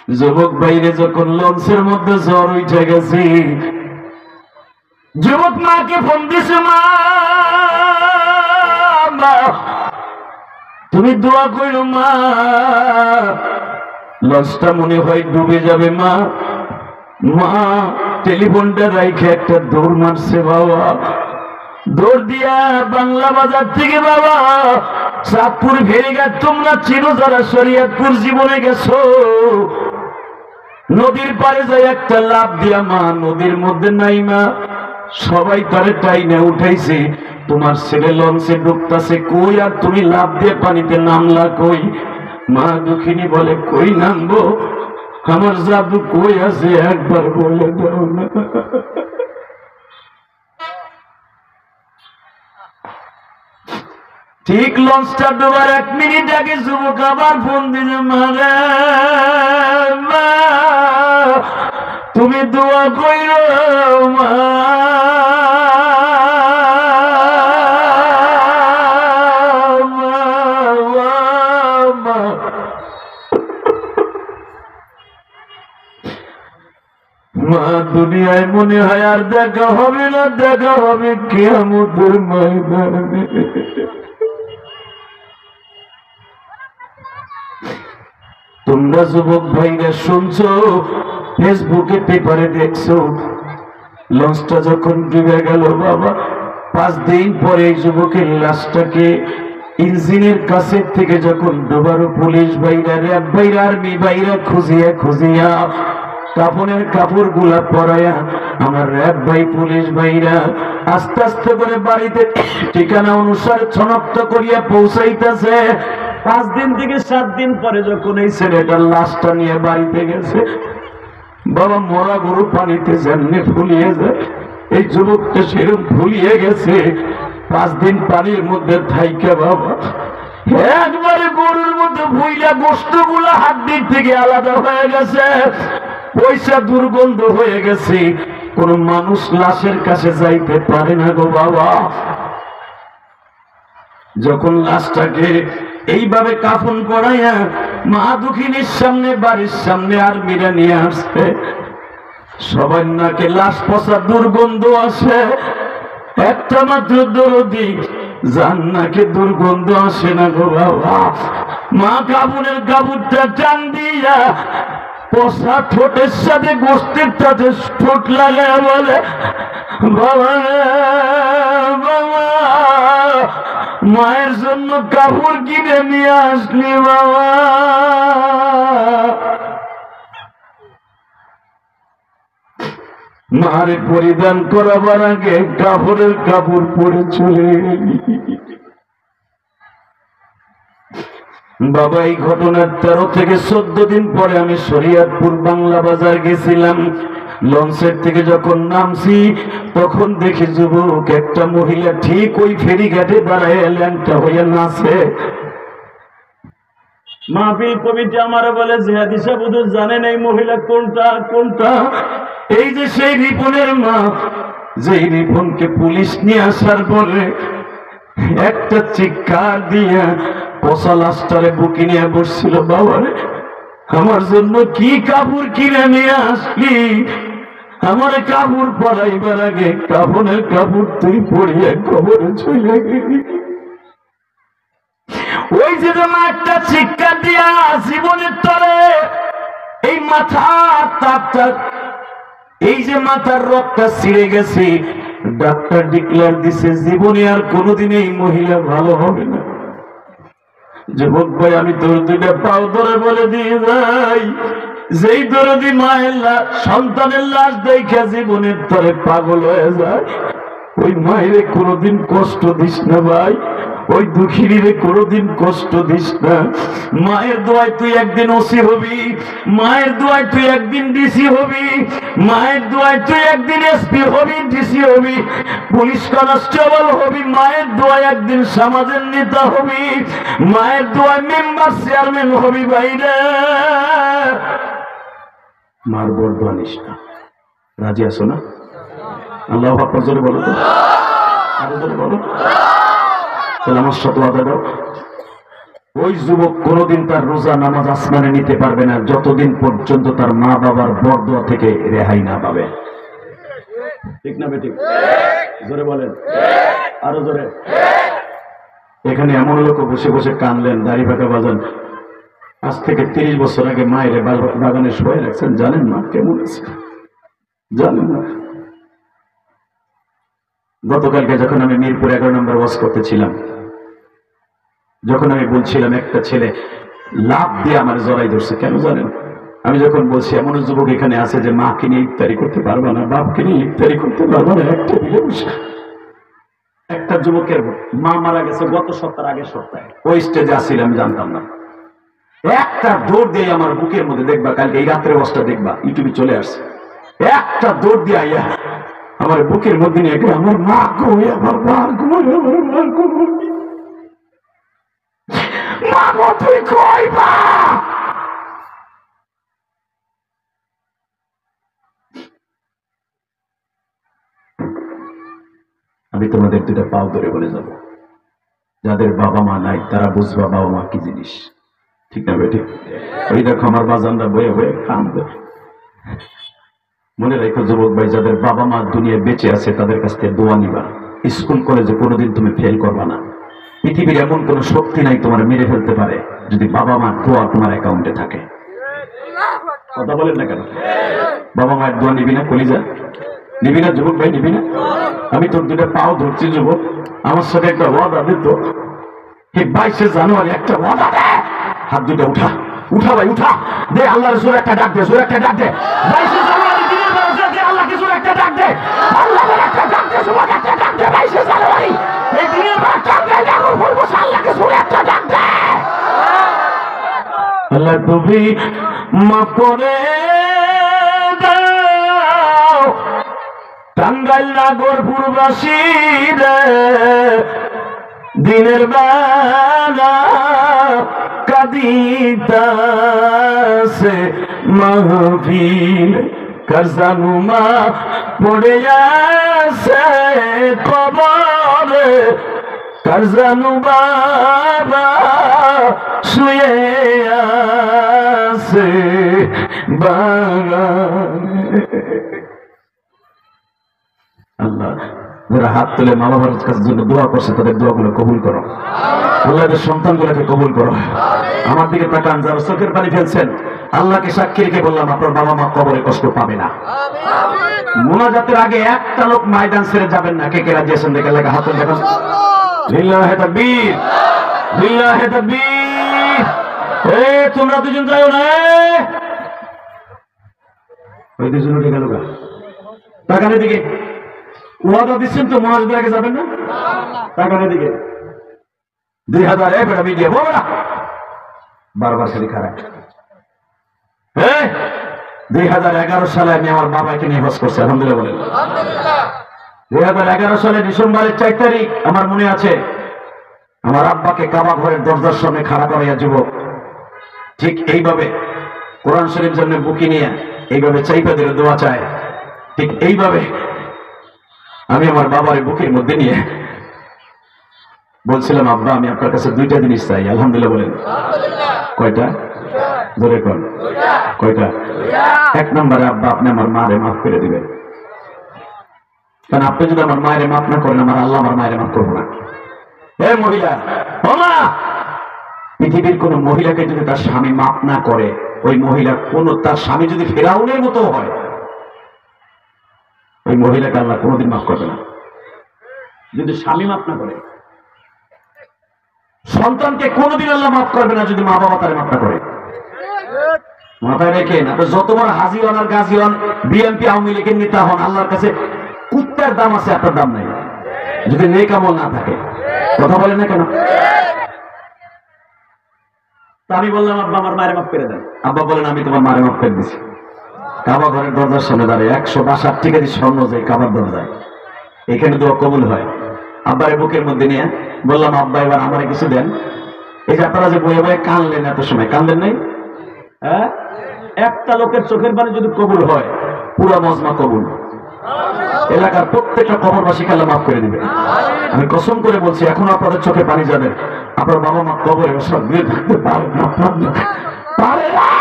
যুবক বাইরে যখন লঞ্চের মধ্যে জ্বর উঠে গেছে, যুবক মাকে ফোন দিছে, মা তুমি দোয়া করো মা, লঞ্চটা মনে হয় ডুবে যাবে। মা মা টেলিফোনটা রাইখে একটা দৌড় মারছে বাবা, দৌড় দিয়া বাংলা বাজার থেকে বাবা চাঁদপুর ফেরিঘাট, তোমরা চিনো যারা শরীয়তপুর জীবনে গেছো, নদীর পারে যাই একটা লাফ দিয়া মা নদীর মধ্যে নাই মা, সবাই তারে টাইনে উঠাইছে, তোমার ছেলে লঞ্চে ডুবতাছে কই, আর তুমি লাফ দিয়ে পানিতে নামলা কই? মা দুঃখিনী বলে, কই নামবো, আমার জাদু কই আছে একবার বলে দাও না। ঠিক লঞ্চটা ডোবার 1 মিনিট আগে যুবক আবার ফোন দিলে, মারে মা তুমি দোয়া কইরো মা, মা দুনিয়ায় মনে হয় আর দেখা হবে না, দেখা হবে কিয়ামতের ময়দানে। তোমরা যুবক ভাইরা শুনছো, ফেসবুকে পেপারে দেখছো, লঞ্চটা যখন ডুবে গেল বাবা, 5 দিন পরে এই যুবকের লাশটাকে ইঞ্জিনের কাছে থেকে যখন ডোবারো পুলিশ ভাইরা, র্যাব ভাইরা, আর্মি ভাইরা খুঁজিয়া খুঁজিয়া কাপড়ের কাপড় গুলা পরাইয়া আমার র্যাব ভাই পুলিশ ভাইরা আস্তে আস্তে করে বাড়িতে ঠিকানা অনুসারে শনাক্ত করিয়া পৌঁছাইতেছে। 5 দিন থেকে 7 দিন পরে যখন এই ছেলেটার লাশটা নিয়ে বাড়িতে গেছে, বাবা মরা গরু পানিতে যেমনি ফুলিয়ে যায়, এই যুবকটা সেরকম ফুলিয়ে গেছে। 5 দিন পানির মধ্যে থাইকা বাবা একবারে গরুর মধ্যে ভুইলা গোস্ত গুলা হাড্ডির থেকে আলাদা হয়ে গেছে, পয়সা দুর্গন্ধ হয়ে গেছে, কোন মানুষ লাশের কাছে যাইতে পারে না গো বাবা। যখন লাশটাকে এইভাবে কাফন করাইয়া মা দুঃখিনীর সামনে, বাড়ির সামনে আর্মিরা নিয়ে আসছে, সবার নাকে লাশ পচা দুর্গন্ধ আসে, একটা মাত্র দরদি যার নাকে দুর্গন্ধ আসে না গো বাবা। মা কাপড়ের কাপড়টা টান দিয়া পচা ঠোঁটের সাথে গোস্তের সাথে ঠোঁট লাগায় বলে, বাবা বাবা মায়ের জন্য কাপড় কিনে নিয়ে আসলি বাবা। মারে পরিধান করাবার আগে কাপড়ের কাপড় পরে চলে গেলি বাবা। এই ঘটনার 13 থেকে 14 দিন পরে আমি শরীয়তপুর বাংলা বাজার গেছিলাম। লঞ্চের থেকে যখন নামছি তখন দেখি যুবক একটা মহিলা ঠিক ওই ফেরিঘাটে দাঁড়ায় ল্যাংটা হইয়া নাচে। মাহফিল কমিটি আমার বলে, জিহাদি সাহেব হুজুর জানেন এই মহিলা কোনটা? কোনটা? এই যে সেই রিপনের মা, যেই রিপনকে পুলিশ নিয়ে আসার পরে একটা চিৎকার দিয়া পচা লাশটারে বুকে নিয়ে বসছিল। বাবারে আমার জন্য কি কাপড় কিনে নিয়ে আসলি? আমার কাপড় পরাইবার আগে কাপড়ের কাপড় তুই পরিয়ে কবরে চলে গেলি। ওই যে মা একটা চিৎকার দিয়া জীবনের তরে এই মাথা তাপটা, এই যে মাথার রক্তটা ছিঁড়ে গেছে, ডাক্তার ডিক্লেয়ার দিছে জীবনে আর কোনোদিন এই মহিলা ভালো হবে না। যুবক ভাই আমি তোর 2টা পাও ধরে বলে দিয়ে যাই, যেই দরদি মায়ের সন্তানের লাশ দেখে জীবনের তরে পাগল হয়ে যায়, ওই মায়ের কোনোদিন কষ্ট দিস না ভাই, ওই দুঃখীরে কোনোদিন কষ্ট দিস না। মায়ের দোয়ায় তুই একদিন ওসি হবি, মায়ের দোয়ায় তুই একদিন ডিসি হবি, মায়ের দোয়ায় তুই একদিন এসপি হবি, ডিসি হবি, পুলিশ কনস্টেবল হবি, মায়ের দোয়ায় একদিন সমাজের নেতা হবি, মায়ের দোয়ায় মেম্বার চেয়ারম্যান হবি। ভাইরে মার বড় আনিস না, রাজি আছো না? আল্লাহ আকবার জোরে বলো তো, আরো জোরে বলো। তাহলে আমার সাথে আদা দাও। ওই যুবক কোনোদিন তার রোজা নামাজ আসমানে নিতে পারবে না যতদিন পর্যন্ত তার মা বাবার বরদোয়া থেকে রেহাই না পাবে। ঠিক না বেঠিক? জোরে বলেন, আরো জোরে। এখানে এমন লোক বসে বসে কানলেন, দাড়ি পাকা বাজান। আজ থেকে 30 বছর আগে মায়ের বাগানে শোয়ে রাখছেন, জানেন না কেমন আছে? জানেন না? গতকালকে যখন আমি মিরপুর 11 নম্বর ওয়াজ করতেছিলাম, যখন আমি বলছিলাম, একটা ছেলে লাভ দিয়ে আমার জড়াই ধরছে। কেন জানেন? আমি যখন বলছি এমন যুবক এখানে আছে যে মাকে নিয়ে ইফতারি করতে পারবে না, বাপকে নিয়ে ইফতারি করতে পারবে না, একটা দিলে বসে। একটা যুবকের মা মারা গেছে গত সপ্তাহের আগের সপ্তাহে, ওই স্টেজে আসছিল, আমি জানতাম না। একটা দৌড় দিয়ে আমার বুকের মধ্যে, দেখবা কালকে এই রাত্রে ওয়াজটা দেখবা, ইউটিউবে চলে আসছে। একটা দৌড় দিয়ে আইয়া আমার বুকের মধ্যে নিয়ে আমার মা ঘুমিয়ে, আমার মা ঘুমিয়ে, আমার মা ঘুমিয়ে, মা গো তুই কই মা? আমি তোমাদের দুটা পাও ধরে বলে যাব, যাদের বাবা মা নাই তারা বুঝবা বাবা মা কি জিনিস। ঠিক না বেঠিক? ওই দেখো আমার বাজানরা বয়ে বয়ে কাঁদবে। মনে রেখো যুবক ভাই, যাদের বাবা মা দুনিয়া বেঁচে আছে তাদের কাছ থেকে দোয়া নিবা। স্কুল কলেজে কোনোদিন তুমি ফেল করবা না। পৃথিবীর এমন কোন শক্তি নাই তোমার মেরে ফেলতে পারে যদি বাবা মার দোয়া তোমার অ্যাকাউন্টে থাকে। কথা বলেন না কেন? বাবা মায়ের দোয়া নিবি না? কলিজা নিবি না? যুবক ভাই নিবি না? আমি তোর দুটা পাও ধরছি যুবক, আমার সাথে একটা ওয়াদা দিত, 22শে জানুয়ারি একটা ওয়াদা দে। হাত দুটা উঠা, উঠা ভাই উঠা, দে আল্লাহ রসুল একটা ডাক দে, জোরে একটা ডাক দে। 22শে জানুয়ারি দিনের বেলা দে আল্লাহকে জোরে একটা ডাক দে, আল্লাহর একটা ডাক দে, জোরে একটা ডাক দে। 22শে জানুয়ারি এই দিনের বেলা ডাক দে, এখন বলবো আল্লাহকে জোরে একটা ডাক দে। আল্লাহ তুমি মাফ করে দাও টাঙ্গাইল নাগরপুরবাসী রে, দিনের বেলা কাঁদিতাছে মাহফিল, কারজানু মা পড়ে আছে কবরে, কারজানু বাবা শুয়ে আছে বাগানে। আল্লাহ যারা হাত তুলে মা বাবার কাছে জন্য দোয়া করছে তাদের দোয়াগুলো কবুল করো। আল্লাহদের সন্তানগুলোকে কবুল করো। আমার দিকে তাকান, যারা চোখের পানি ফেলছেন, আল্লাহকে সাক্ষী রেখে বললাম আপনার বাবা মা কবরে কষ্ট পাবে না। মুনাজাতের আগে একটা লোক ময়দান ছেড়ে যাবেন না। কে কে রাজি আছেন দেখে লেখা হাত তুলে দেখান। লিল্লাহি তাকবীর, লিল্লাহি তাকবীর। তোমরা দুজন যাও না, ওই দুজন উঠে গেল গা। তাকানের দিকে ওয়াদা দিচ্ছেন তো, মুনাজাতের আগে যাবেন না? তাকানের দিকে 2001 বেটা মিডিয়া বলো না, বারবার খালি খারাপ। 2011 সালে আমি আমার বাবাকে নিয়ে হজ করছি, আলহামদুলিল্লাহ বলেন। 2011 সালে ডিসেম্বরের 4 তারিখ আমার মনে আছে, আমার আব্বাকে কাবা ঘরের দরজার সামনে খাড়া করাইয়া যুবক ঠিক এইভাবে কোরআন শরীফ জন্য বুকি নিয়ে এইভাবে চাইপা দিলে দোয়া চায়, ঠিক এইভাবে আমি আমার বাবার বুকের মধ্যে নিয়ে বলছিলাম, আব্বা আমি আপনার কাছে দুইটা জিনিস চাই। আলহামদুলিল্লাহ বলেন। কয়টা? ধরে কোন কয়টা? 1 নম্বরে আব্বা আপনি আমার মারে মাফ করে দিবেন, কারণ আপনি যদি আমার মায়ের মাফ না করেন আমার আল্লাহ আমার মায়ের মাফ করবো না। হে মহিলা, ও মা, পৃথিবীর কোন মহিলাকে যদি তার স্বামী মাফ না করে, ওই মহিলা তার স্বামী যদি ফেরাউনের মতো হয়, ওই মহিলাকে আল্লাহ কোনোদিন মাফ করবে না। যদি স্বামী মাফ না করে, সন্তানকে কোনোদিন আল্লাহ মাফ করবে না যদি মা বাবা তার মাফ না করে। মাথায় রেখেন, আপনি যত বড় হাজি হন আর গাজী হন, বিএনপি আওয়ামী লীগের নেতা হন, আল্লাহর কাছে কুত্তার দাম আছে, আপনার দাম নাই যদি নেক আমল না থাকে। কথা বলেন না কেন? আমি বললাম আব্বা আমার মায়ের মাফ করে দেন। আব্বা বলেন আমি তোমার মায়ের মাফ করে দিচ্ছি। কাবা ঘরের দরজার সামনে দাঁড়িয়ে 162 টাকা দিয়ে স্বর্ণ যায় কাবার দরজায়, এখানে দোয়া কবুল হয়। আব্বার বুকের মধ্যে নিয়ে বললাম, আব্বা এবার আমারে কিছু দেন। এই যে আপনারা যে বয়ে বয়ে কানলেন, এত সময় কানলেন নাই? একটা লোকের চোখের পানি যদি কবুল হয়, পুরো মজমা কবুল। এলাকার প্রত্যেকটা কবরবাসীকে আল্লাহ মাফ করে দিবে। আমি কসম করে বলছি, এখনো আপনাদের চোখে পানি যাবে। আপনার বাবা মা কবরে সব থাকতে পারে না, পারে না।